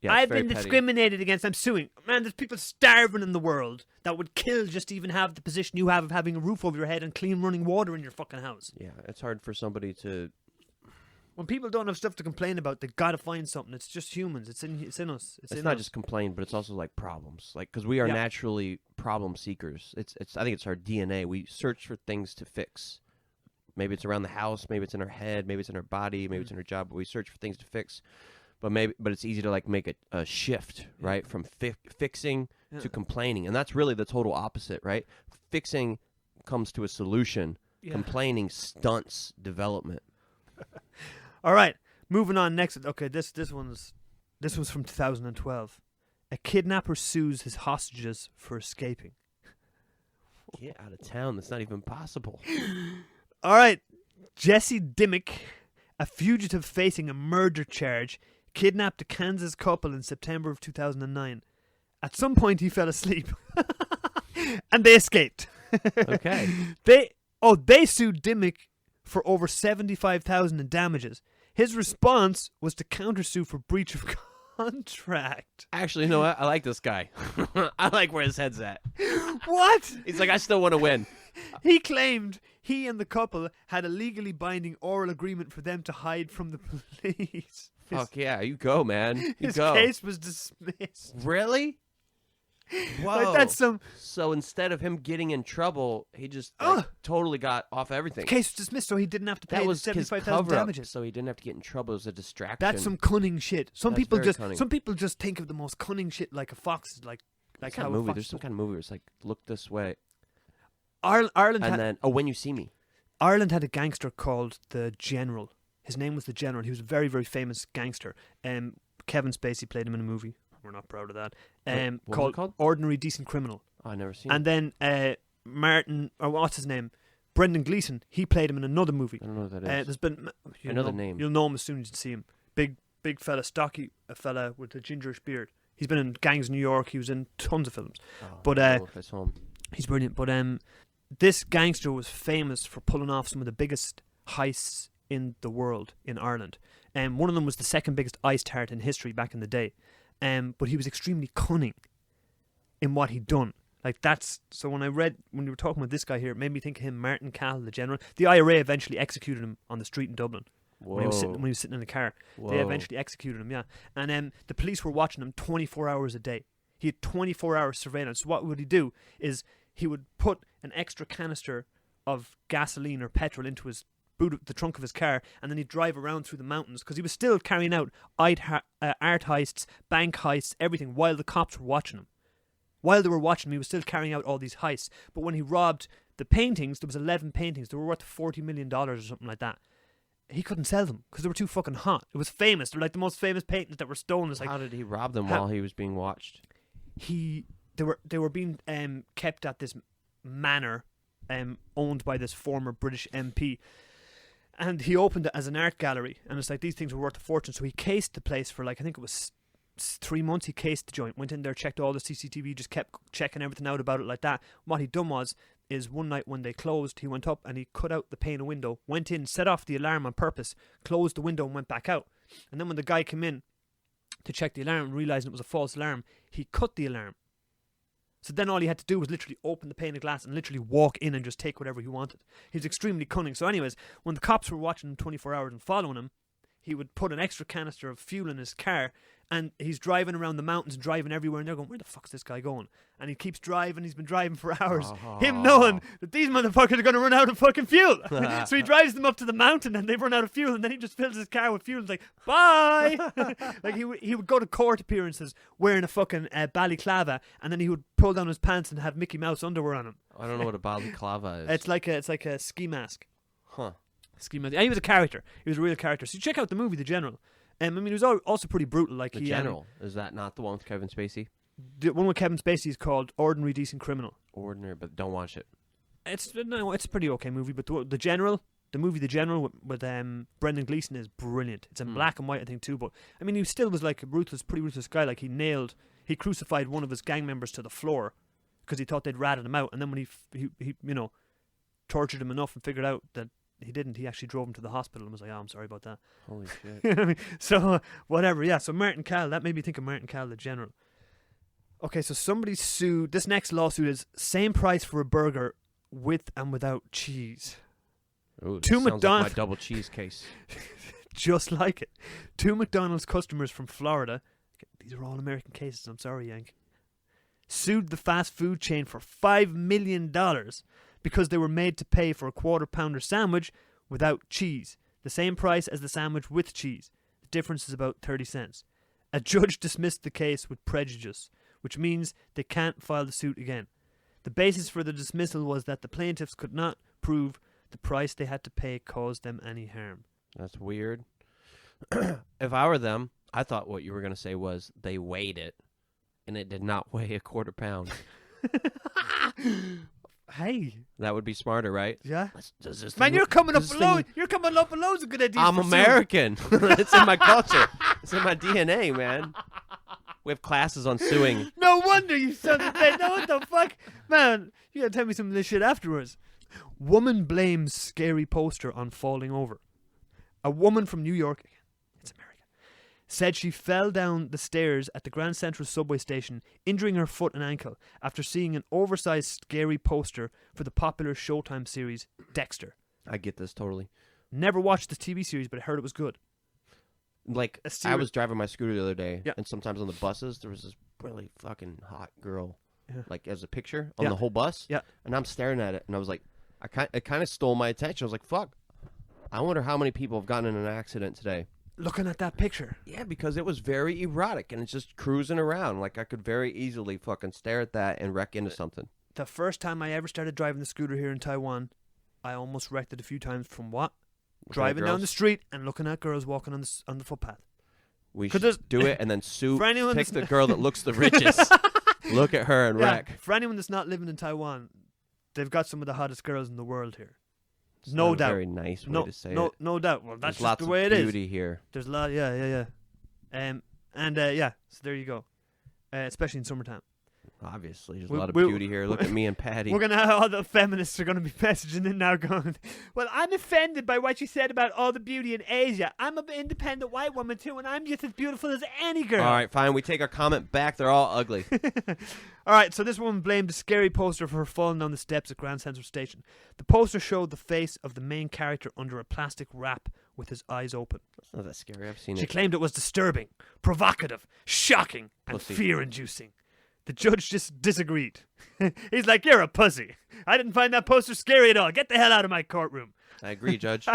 Yeah, I've been discriminated against. I'm suing. Man, there's people starving in the world that would kill just to even have the position you have of having a roof over your head and clean running water in your fucking house. Yeah, it's hard for somebody to... When people don't have stuff to complain about, they got to find something. It's just humans. It's in us. It's not just complain, but it's also like problems. Like, because we are naturally problem seekers. It's I think it's our DNA. We search for things to fix. Maybe it's around the house, maybe it's in our head, maybe it's in our body, maybe it's in our job, but we search for things to fix. But it's easy to like make a shift, right? From fixing to complaining. And that's really the total opposite, right? Fixing comes to a solution. Yeah. Complaining stunts development. All right, moving on next. Okay, this one's from 2012. A kidnapper sues his hostages for escaping. Get out of town. That's not even possible. All right, Jesse Dimmick, a fugitive facing a murder charge, kidnapped a Kansas couple in September of 2009. At some point, he fell asleep, and they escaped. Okay. They sued Dimmick for over $75,000 in damages. His response was to countersue for breach of contract. Actually, you know what? I like this guy. I like where his head's at. What? He's like, I still want to win. He claimed he and the couple had a legally binding oral agreement for them to hide from the police. Fuck yeah, you go, man. You his go. case was dismissed. Really? Whoa. Like that's some. So instead of him getting in trouble, he just totally got off everything. The case was dismissed, so he didn't have to pay that was $75,000 damages. So he didn't have to get in trouble. It was a distraction. That's some cunning shit. Some That's people very just cunning. some people just think of the most cunning shit like a fox, like There's how some a movie. fox. There's some kind of movie where it's like, look this way, Ireland and then When You See Me. Ireland had a gangster called the General. His name was the General. He was a very, very famous gangster. Kevin Spacey played him in a movie. We're not proud of that. What was it called? Ordinary Decent Criminal. Oh, I never seen it. And then what's his name? Brendan Gleeson. He played him in another movie. I don't know what that is. There's been Another name. You'll know him as soon as you see him. Big fella, stocky, a fella with a gingerish beard. He's been in Gangs of New York. He was in tons of films. But he's brilliant. But this gangster was famous for pulling off some of the biggest heists in the world in Ireland. One of them was the second biggest ice tart in history back in the day. But he was extremely cunning in what he'd done. Like that's so when you were talking about this guy here, it made me think of him, Martin Cahill, the General. The IRA eventually executed him on the street in Dublin. When he was sitting in the car. Whoa. They eventually executed him, yeah. And the police were watching him 24 hours a day. He had 24 hours surveillance. So what would he do is he would put an extra canister of gasoline or petrol into his the trunk of his car, and then he'd drive around through the mountains because he was still carrying out art heists, bank heists, everything while the cops were watching him. While they were watching him, he was still carrying out all these heists. But when he robbed the paintings, there was 11 paintings. They were worth $40 million or something like that. He couldn't sell them because they were too fucking hot. It was famous. They were like the most famous paintings that were stolen. It's like, how did he rob them while he was being watched? They were being kept at this manor owned by this former British MP. And he opened it as an art gallery, and it's like these things were worth a fortune. So he cased the place for like I think it was 3 months. He cased the joint, went in there, checked all the CCTV, just kept checking everything out about it like that. What he'd done is one night when they closed, he went up and he cut out the pane of window, went in, set off the alarm on purpose, closed the window and went back out. And then when the guy came in to check the alarm, realising it was a false alarm, he cut the alarm. So then all he had to do was literally open the pane of glass and literally walk in and just take whatever he wanted. He was extremely cunning. So anyways, when the cops were watching him 24 hours and following him, he would put an extra canister of fuel in his car, and he's driving around the mountains, driving everywhere, and they're going, where the fuck's this guy going? And he keeps driving. He's been driving for hours. Him knowing that these motherfuckers are going to run out of fucking fuel. So he drives them up to the mountain, and they run out of fuel, and then he just fills his car with fuel and is like, bye! Like he would go to court appearances wearing a fucking balaclava, and then he would pull down his pants and have Mickey Mouse underwear on him. I don't know what a balaclava is. It's like a ski mask. Huh. Ski mask. He was a character. He was a real character. So you check out the movie The General. I mean, he was also pretty brutal. Like The General. Is that not the one with Kevin Spacey? The one with Kevin Spacey is called Ordinary Decent Criminal. Ordinary, but don't watch it. It's a pretty okay movie, but the General, the movie The General with Brendan Gleeson is brilliant. It's in black and white, I think, too. But I mean, he still was like a pretty ruthless guy. Like he crucified one of his gang members to the floor because he thought they'd ratted him out, and then when he tortured him enough and figured out that he didn't, he actually drove him to the hospital and was like, I'm sorry about that. Holy shit. You know what I mean? So whatever, yeah. So Martin Cahill, that made me think of Martin Cahill, the General. Okay, so somebody sued. This next lawsuit is same price for a burger with and without cheese. Ooh, sounds like my double cheese case. Just like it. 2 McDonald's customers from Florida. These are all American cases. I'm sorry, Yank. sued the fast food chain for $5 million because they were made to pay for a quarter-pounder sandwich without cheese, the same price as the sandwich with cheese. The difference is about 30 cents. A judge dismissed the case with prejudice, which means they can't file the suit again. The basis for the dismissal was that the plaintiffs could not prove the price they had to pay caused them any harm. That's weird. If I were them, I thought what you were going to say was they weighed it, and it did not weigh a quarter pound. Hey. That would be smarter, right? Yeah. Man, you're coming up with loads of good ideas. I'm American. It's in my culture. It's in my DNA, man. We have classes on suing. No wonder you son of a bitch. No, what the fuck? Man, you gotta tell me some of this shit afterwards. Woman blames scary poster on falling over. A woman from New York, it's American, said she fell down the stairs at the Grand Central subway station, injuring her foot and ankle after seeing an oversized scary poster for the popular Showtime series Dexter. I get this totally. Never watched the TV series, but I heard it was good. Like, I was driving my scooter the other day, and sometimes on the buses, there was this really fucking hot girl, like, as a picture on the whole bus, and I'm staring at it, and I was like, it kind of stole my attention. I was like, fuck, I wonder how many people have gotten in an accident today. Looking at that picture. Yeah, because it was very erotic, and it's just cruising around. Like, I could very easily fucking stare at that and wreck into something. The first time I ever started driving the scooter here in Taiwan, I almost wrecked it a few times from what? Driving down the street and looking at girls walking on the footpath. We should do it and then pick the girl that looks the richest. Look at her and wreck. For anyone that's not living in Taiwan, they've got some of the hottest girls in the world here. It's no not doubt. A very nice way to say it. No doubt. Well, that's There's just the way it is. Lots of beauty here. There's a lot. Yeah. So there you go. Especially in summertime. Obviously, there's a lot of beauty here. Look at me and Paddy. We're gonna have all the feminists are gonna be messaging in now, going, "Well, I'm offended by what you said about all the beauty in Asia. I'm an independent white woman too, and I'm just as beautiful as any girl." All right, fine. We take our comment back. They're all ugly. All right. So this woman blamed a scary poster for her falling down the steps at Grand Central Station. The poster showed the face of the main character under a plastic wrap with his eyes open. That's not that scary. I've seen it. She claimed it was disturbing, provocative, shocking, and fear-inducing. The judge just disagreed. He's like, "You're a pussy. I didn't find that poster scary at all. Get the hell out of my courtroom." I agree, Judge.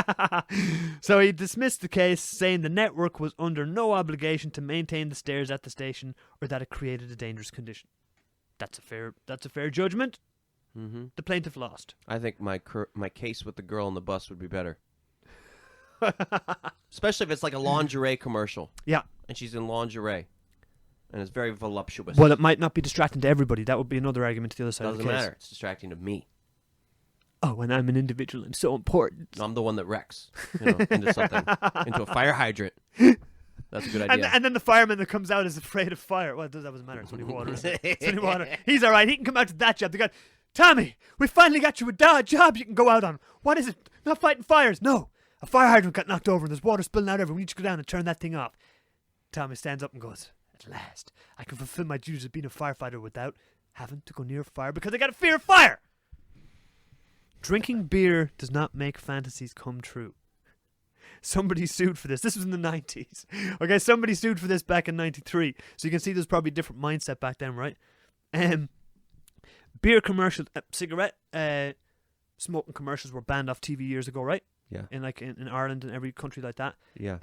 So he dismissed the case, saying the network was under no obligation to maintain the stairs at the station or that it created a dangerous condition. That's a fair judgment. Mm-hmm. The plaintiff lost. I think my case with the girl on the bus would be better. Especially if it's like a lingerie commercial. Yeah. And she's in lingerie. And it's very voluptuous. Well, it might not be distracting to everybody. That would be another argument to the other side of the case. Doesn't matter. It's distracting to me. Oh, and I'm an individual. I'm so important. I'm the one that wrecks into something. Into a fire hydrant. That's a good idea. And then the fireman that comes out is afraid of fire. Well, that doesn't matter. It's only water. It's only water. He's all right. He can come out to that job. They got, "Tommy, we finally got you a job you can go out on. What is it? Not fighting fires. No. A fire hydrant got knocked over and there's water spilling out everywhere. We need to go down and turn that thing off." Tommy stands up and goes, "At last, I can fulfill my duties of being a firefighter without having to go near a fire because I got a fear of fire." Drinking beer does not make fantasies come true. Somebody sued for this. This was in the 90s. Okay, somebody sued for this back in 93. So you can see there's probably a different mindset back then, right? Beer commercials, cigarette smoking commercials were banned off TV years ago, right? Yeah. In Ireland and every country like that. Yeah.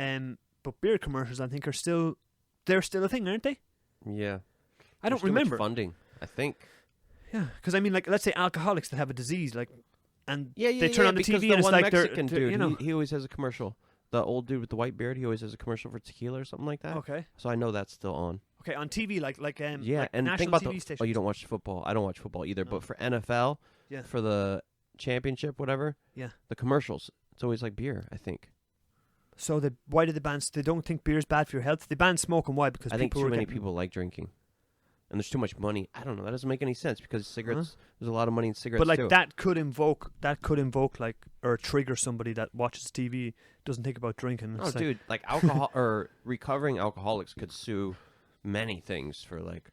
But beer commercials, I think, they're still a thing, aren't they? Yeah. I don't remember. Much funding, I think. Yeah, because I mean, like, let's say alcoholics that have a disease, like, and they turn on the TV and it's like Mexican they're dude, you know, he always has a commercial. The old dude with the white beard, he always has a commercial for tequila or something like that. Okay. So I know that's still on. Okay, on TV, like yeah, and national think about TV stations. Oh, you don't watch football. I don't watch football either. No. But for NFL, for the championship, whatever, the commercials, it's always like beer, I think. So why did they ban? They don't think beer is bad for your health. They ban smoking. Why? Because I think too many people like drinking, and there's too much money. I don't know. That doesn't make any sense because cigarettes. There's a lot of money in cigarettes. But like too. that could invoke like or trigger somebody that watches TV, doesn't think about drinking. Oh, dude, like alcohol or recovering alcoholics could sue many things for like,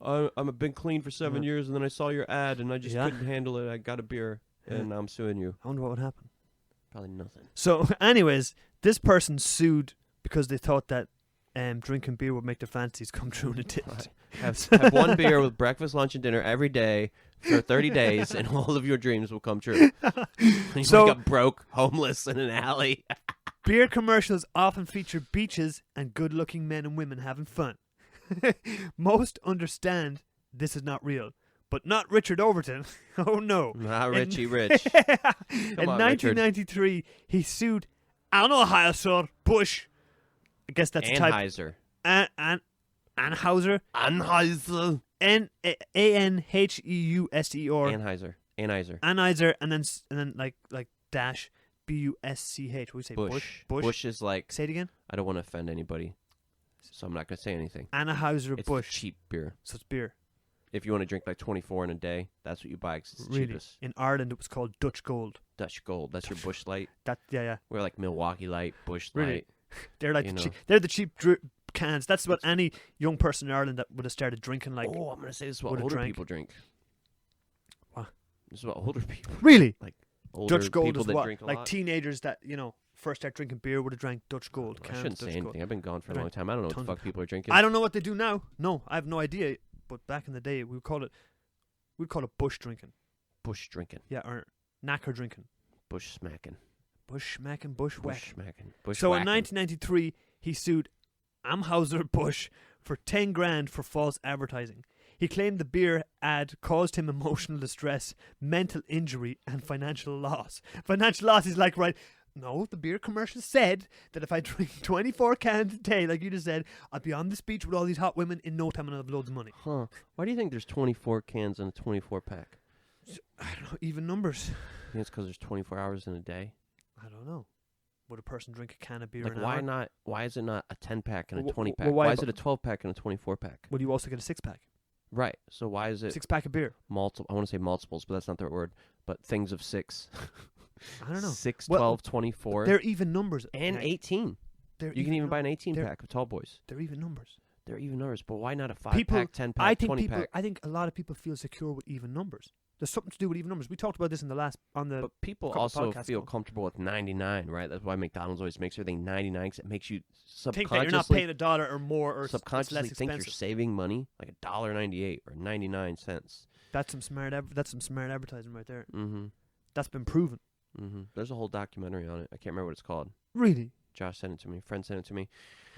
I've been clean for 7 years and then I saw your ad and I just couldn't handle it. I got a beer and now I'm suing you. I wonder what would happen. Probably nothing. So, anyways, this person sued because they thought that drinking beer would make their fancies come true, and it didn't. Have one beer with breakfast, lunch, and dinner every day for 30 days, and all of your dreams will come true. You So- wake up broke, homeless, in an alley. Beer commercials often feature beaches and good-looking men and women having fun. Most understand this is not real, but not Richard Overton. Oh no. Not Richie Rich. In on, 1993, he sued Anheuser-Busch. I guess that's a type. Anheuser. Anheuser. Anheuser. Anheuser. Anheuser. Anheuser, and then like dash Busch. What do we say? Bush. Bush. Bush is like, Say it again. I don't want to offend anybody, so I'm not going to say anything. It's the Anheuser-Busch. cheap beer. So it's beer. If you want to drink like 24 in a day, that's what you buy 'cause it's the Really? cheapest. In Ireland, it was called Dutch Gold. Dutch Gold. That's your Bush Light. Yeah. We're like Milwaukee Light, Bush Really? Light. They're like You know. they're the cheap cans. That's what any young person in Ireland that would have started drinking like. Oh, I'm going to say this is what would've older drank. people drink. What? This is what older people Really? older Dutch Gold people is that what? drink a Like lot. teenagers that first start drinking beer would have drank Dutch Gold. I cans shouldn't of say Dutch anything. Gold. I've been gone for a Right. long time. I don't know what the Tons fuck of- people are drinking. I don't know what they do now. No, I have no idea. But back in the day, we'd call it bush drinking. Bush drinking. Yeah, or knacker drinking. Bush smacking. Bush smacking, bush whack. Bush smacking. Bush So in whacking. 1993, he sued Anheuser-Busch for 10 grand for false advertising. He claimed the beer ad caused him emotional distress, mental injury, and financial loss. Financial loss is like, right, no, the beer commercial said that if I drink 24 cans a day, like you just said, I'd be on this beach with all these hot women in no time and I'd have loads of money. Huh. Why do you think there's 24 cans in a 24 pack? I don't know, even numbers. I think it's because there's 24 hours in a day. I don't know. Would a person drink a can of beer Like, an why hour? not? Why is it not a 10 pack and a Well, 20 pack? well, why why is bu- it a 12 pack and a 24 pack? Would you also get a 6-pack? Right. So why is it 6-pack of beer? multiple? I want to say multiples, but that's not the right word. But things of 6. I don't know. 6, Well, 12, 24, They're even numbers. and Nick. 18. They're You can even num- buy an 18 they're- pack of tall boys. They're even numbers. They're even numbers, but why not a 5 People- pack, 10 pack, I think 20 people. pack? I think a lot of people feel secure with even numbers. There's something to do with even numbers. We talked about this in the last on the. But people couple also podcasts feel ago. comfortable with 99, right? That's why McDonald's always makes everything 99 because it makes you think that you're not subconsciously paying $1 or more, or subconsciously it's less think you're expensive. saving money, like $1.98 or 99 cents. That's some smart. That's some smart advertising right there. Mm-hmm. That's been proven. Mm-hmm. There's a whole documentary on it. I can't remember what it's called. Really? Josh sent it to me. A friend sent it to me.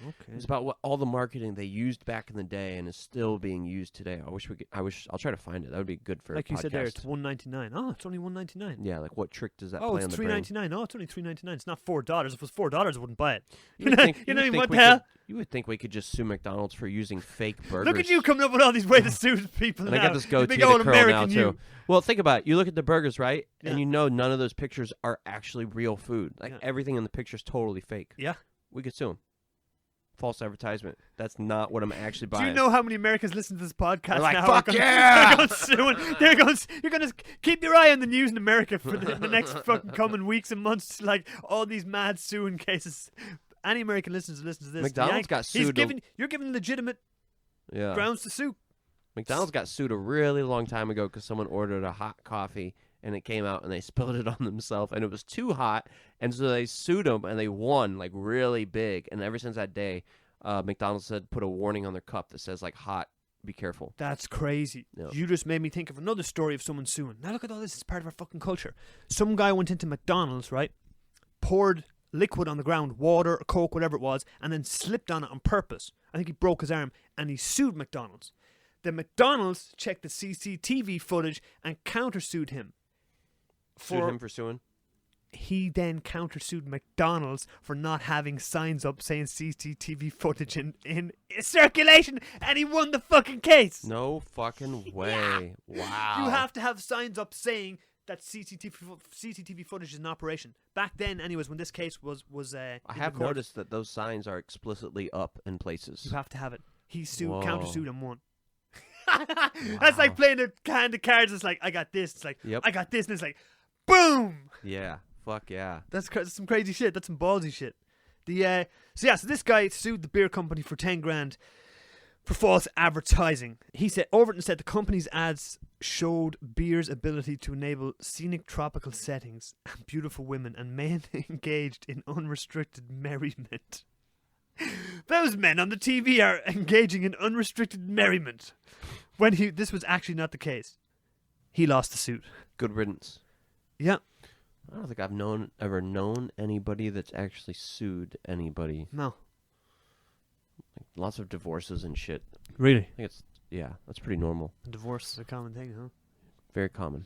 Okay. It's about what all the marketing they used back in the day and is still being used today. I'll try to find it. That would be good for Like a you said there, podcast. it's $1.99. Oh, it's only $1.99. Yeah, like what trick does that Oh, play it's on the brain? $3.99. Oh, it's only $3.99. It's not $4. If it was $4, I wouldn't buy it. You would think, You know would think what we the hell? You would think we could just sue McDonald's for using fake burgers. Look at you coming up with all these ways to sue people And now. I got this You goatee big to old curl now American too. you. Well, think about it. You look at the burgers, right? Yeah. And you know none of those pictures are actually real food. Like Yeah. everything in the picture is totally fake. Yeah. We could sue them. False advertisement. That's not what I'm actually Do buying. you know how many Americans listen to this podcast They're like, now? "Fuck They're gonna- yeah!" They're going suing. They're going. You're going to keep your eye on the news in America for the next fucking coming weeks and months. Like all these mad suing cases. Any American listeners listen to this. McDonald's Yank, got He's sued. giving. You're giving legitimate Yeah. grounds to sue. McDonald's got sued a really long time ago because someone ordered a hot coffee and it came out and they spilled it on themselves and it was too hot, and so they sued them and they won like really big. And ever since that day, McDonald's said put a warning on their cup that says like hot, be careful. That's crazy. Yeah. You just made me think of another story of someone suing. Now look at all this. It's part of our fucking culture. Some guy went into McDonald's, right? Poured liquid on the ground, water or Coke, whatever it was, and then slipped on it on purpose. I think he broke his arm, and he sued McDonald's. The McDonald's checked the CCTV footage and countersued him. Sued him for suing? He then countersued McDonald's for not having signs up saying CCTV footage in circulation, and he won the fucking case. No fucking way. Wow. You have to have signs up saying that CCTV footage is in operation. Back then, anyways, when this case was I in have the court, noticed that those signs are explicitly up in places. you have to have it. He sued, Whoa. countersued, and won. That's like playing a hand of cards. It's like I got this. It's like Yep. I got this, and it's like boom. Yeah. Fuck yeah. That's some crazy shit. That's some ballsy shit. So this guy sued the beer company for 10 grand for false advertising. Overton said the company's ads showed beer's ability to enable scenic tropical settings and beautiful women and men engaged in unrestricted merriment. Those men on the TV are engaging in unrestricted merriment. This was actually not the case. He lost the suit. Good riddance. Yeah. I don't think I've ever known anybody that's actually sued anybody. No. Like, lots of divorces and shit. Really? I think that's pretty normal. Divorce is a common thing, huh? Very common.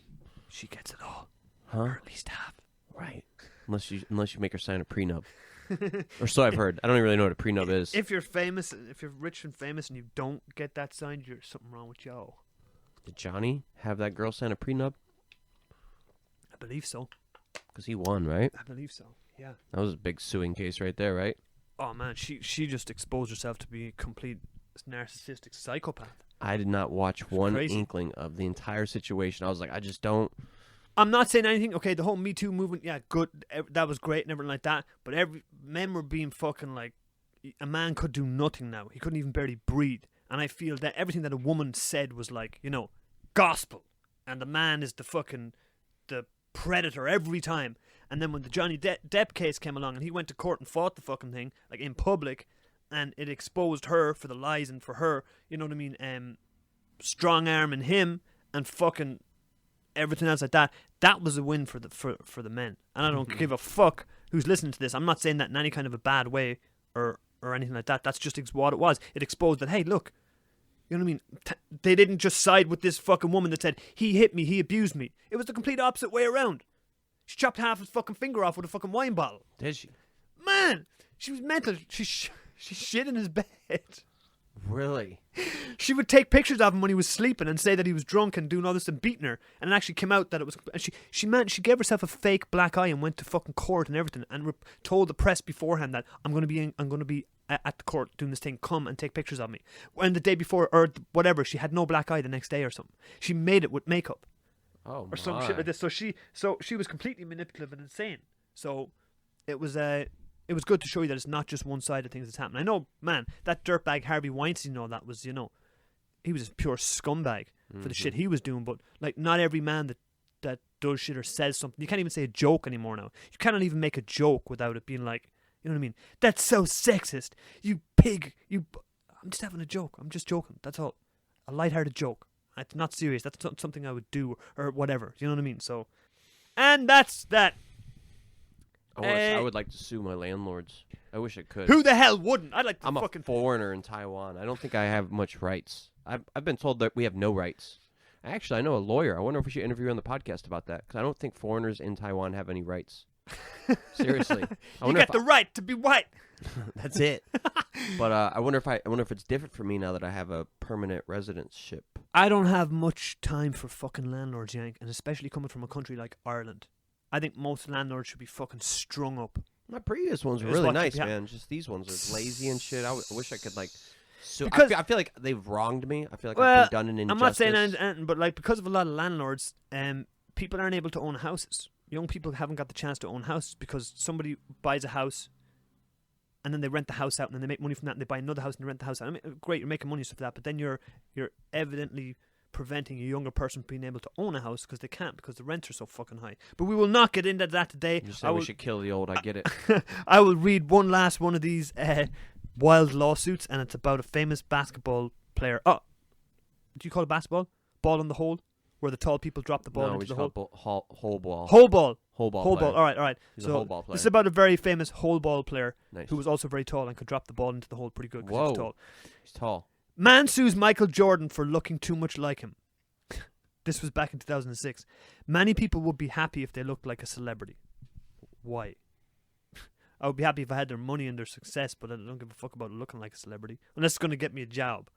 She gets it all. Huh? Or at least half. Right. Unless you make her sign a prenup. Or so I've heard. I don't even really know what a prenup is. If you're famous, if you're rich and famous and you don't get that signed, there's something wrong with you. Did Johnny have that girl sign a prenup? I believe so. Because he won, right? I believe so, yeah. That was a big suing case right there, right? Oh, man, she just exposed herself to be a complete narcissistic psychopath. I did not watch one crazy. inkling of the entire situation. I was like, I just don't. I'm not saying anything. Okay, the whole Me Too movement, yeah, good. That was great and everything like that. But men were being fucking like, a man could do nothing now. He couldn't even barely breathe. And I feel that everything that a woman said was like, gospel. And the man is the predator every time. And then when the Johnny Depp case came along and he went to court and fought the fucking thing, like in public, and it exposed her for the lies and for her, you know what I mean, strong arming him and fucking everything else like that. That was a win for the men. And I don't give a fuck who's listening to this. I'm not saying that in any kind of a bad way or anything like that. That's just what it was. It exposed that, hey, look, you know what I mean? They didn't just side with this fucking woman that said, he hit me, he abused me. It was the complete opposite way around. She chopped half his fucking finger off with a fucking wine bottle. Did she? Man, she was mental. She shit in his bed. Really? She would take pictures of him when he was sleeping and say that he was drunk and doing all this and beating her. And it actually came out that it was. And she gave herself a fake black eye and went to fucking court and everything and told the press beforehand that I'm going to be at the court doing this thing. Come and take pictures of me. And the day before or whatever, she had no black eye the next day or something. She made it with makeup. Oh, or some shit like this. So she was completely manipulative and insane. So it was good to show you that it's not just one side of things that's happening. I know, man, that dirtbag Harvey Weinstein, that was, he was a pure scumbag for the shit he was doing. But like, not every man that does shit or says something, you can't even say a joke anymore now. You cannot even make a joke without it being like, you know what I mean? That's so sexist. You pig. I'm just having a joke. I'm just joking. That's all. A lighthearted joke. It's not serious. That's not something I would do or whatever. You know what I mean? So, and that's that. I would like to sue my landlords. I wish I could. Who the hell wouldn't? I'd like to I'm a foreigner in Taiwan. I don't think I have much rights. I've been told that we have no rights. Actually, I know a lawyer. I wonder if we should interview on the podcast about that, because I don't think foreigners in Taiwan have any rights. Seriously. You got the right to be white. That's it. But I wonder if it's different for me now that I have a permanent residentship. I don't have much time for fucking landlords, Yank, and especially coming from a country like Ireland. I think most landlords should be fucking strung up. My previous ones were really nice, man. Just these ones are lazy and shit. I wish I could sue. I feel like they've wronged me. I feel like I've been done an injustice. I'm not saying anything, but like, because of a lot of landlords, people aren't able to own houses. Young people haven't got the chance to own houses because somebody buys a house and then they rent the house out and then they make money from that and they buy another house and they rent the house out. I mean, great, you're making money stuff for that, but then you're evidently preventing a younger person from being able to own a house because they can't, because the rents are so fucking high. But we will not get into that today. You say we should kill the old. I get it. I will read one last one of these wild lawsuits, and it's about a famous basketball player. Oh, do you call it basketball? Ball in the hole? Where the tall people drop the ball into the hole? Hole ball. Hole ball. Hole ball. Hole ball. All right. He's a hole ball player. This is about a very famous hole ball player nice. Who was also very tall and could drop the ball into the hole pretty good because he was tall. He's tall. Man sues Michael Jordan for looking too much like him. This was back in 2006. Many people would be happy if they looked like a celebrity. Why? I would be happy if I had their money and their success, but I don't give a fuck about looking like a celebrity. Unless it's going to get me a job.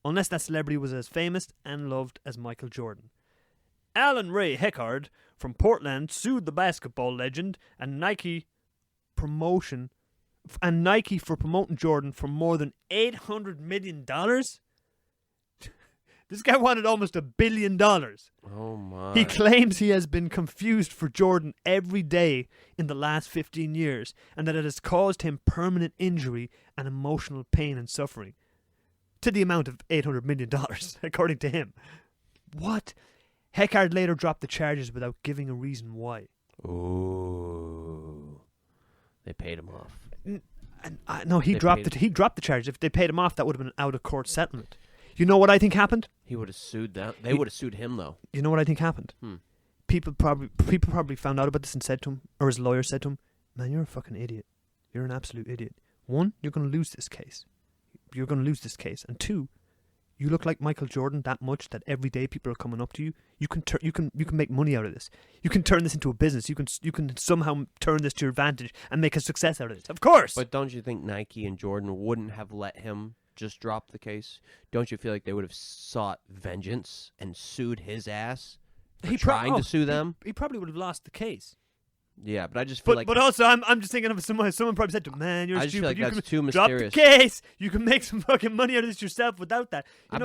Unless that celebrity was as famous and loved as Michael Jordan. Alan Ray Heckard from Portland sued the basketball legend and Nike for promoting Jordan for more than $800 million. This guy wanted almost $1 billion. Oh my. He claims he has been confused for Jordan every day in the last 15 years and that it has caused him permanent injury and emotional pain and suffering. To the amount of $800 million, according to him. What? Heckard later dropped the charges without giving a reason why. Ooh. They paid him off. And no, he dropped the charges. If they paid him off, that would have been an out of court settlement. You know what I think happened? He would have sued them. They would have sued him though. You know what I think happened? People probably found out about this and said to him, or his lawyer said to him, "Man, you're a fucking idiot. You're an absolute idiot. One, you're going to lose this case. You're going to lose this case. And two, you look like Michael Jordan that much that every day people are coming up to you. You can make money out of this. You can turn this into a business. You can somehow turn this to your advantage and make a success out of it. Of course." But don't you think Nike and Jordan wouldn't have let him just drop the case? Don't you feel like they would have sought vengeance and sued his ass for trying to sue them? He probably would have lost the case. Yeah, but I just feel But also, I'm just thinking of someone probably said to him, "Man, you're I just stupid. feel like that's too drop mysterious. the case. You can make some fucking money out of this yourself without that." I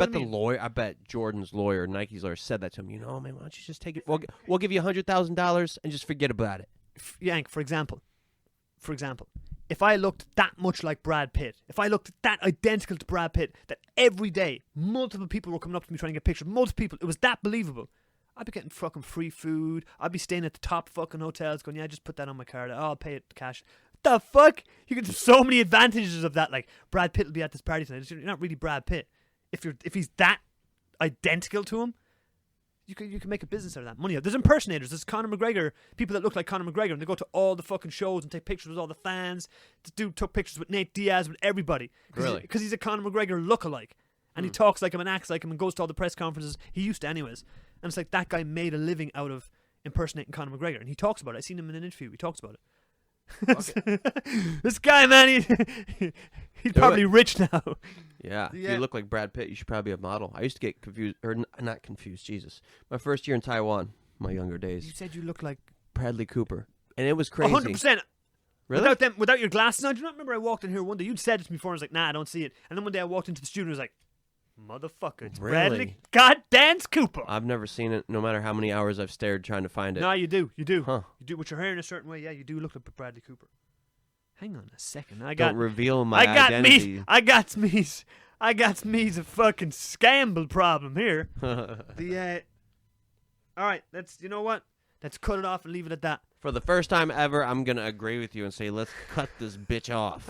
bet Jordan's lawyer, Nike's lawyer, said that to him. Man, why don't you just take it? We'll give you $100,000 and just forget about it. Yank, for example, if I looked that much like Brad Pitt, if I looked that identical to Brad Pitt, that every day multiple people were coming up to me trying to get pictures, multiple people, it was that believable, I'd be getting fucking free food. I'd be staying at the top fucking hotels going, "Yeah, just put that on my card. I'll pay it cash." The fuck? You get so many advantages of that. Like, Brad Pitt will be at this party tonight. You're not really Brad Pitt. If he's that identical to him, you can make a business out of that money. There's impersonators. There's Conor McGregor, people that look like Conor McGregor, and they go to all the fucking shows and take pictures with all the fans. This dude took pictures with Nate Diaz, with everybody. Really? Because he's a Conor McGregor lookalike. And he talks like him and acts like him and goes to all the press conferences. He used to anyways. And it's like that guy made a living out of impersonating Conor McGregor. And he talks about it. I seen him in an interview. He talks about it. Okay. This guy, man, he's probably rich now. Yeah. If you look like Brad Pitt, you should probably be a model. I used to get confused, or not confused, Jesus. My first year in Taiwan, my younger days. You said you look like Bradley Cooper. And it was crazy. 100%. Really? Without your glasses on? Do you not remember I walked in here one day? You'd said it to me before, and I was like, "Nah, I don't see it." And then one day I walked into the studio and I was like, "Motherfucker, it's Really? Bradley goddamn Cooper." I've never seen it, no matter how many hours I've stared trying to find it. No, you do. Huh. You do. With your hair in a certain way, yeah, you do look like Bradley Cooper. Hang on a second. Don't reveal my identity. I got me's a fucking scamble problem here. All right, you know what? Let's cut it off and leave it at that. For the first time ever, I'm going to agree with you and say, let's cut this bitch off.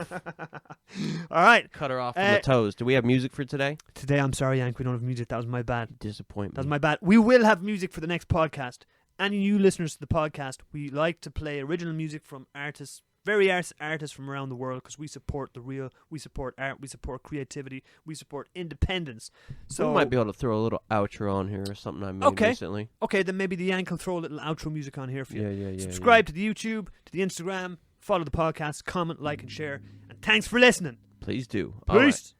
All right. Cut her off from the toes. Do we have music for today? Today, I'm sorry, Yank, we don't have music. That was my bad. Disappointment. That was my bad. We will have music for the next podcast. Any new listeners to the podcast, we like to play original music from artists, various artists from around the world, because we support we support art, we support creativity, we support independence. So we might be able to throw a little outro on here or something I made recently. Okay, then maybe the Yank will throw a little outro music on here for you. Yeah. Subscribe to the YouTube, to the Instagram, follow the podcast, comment, like, and share. And thanks for listening. Please do. Peace.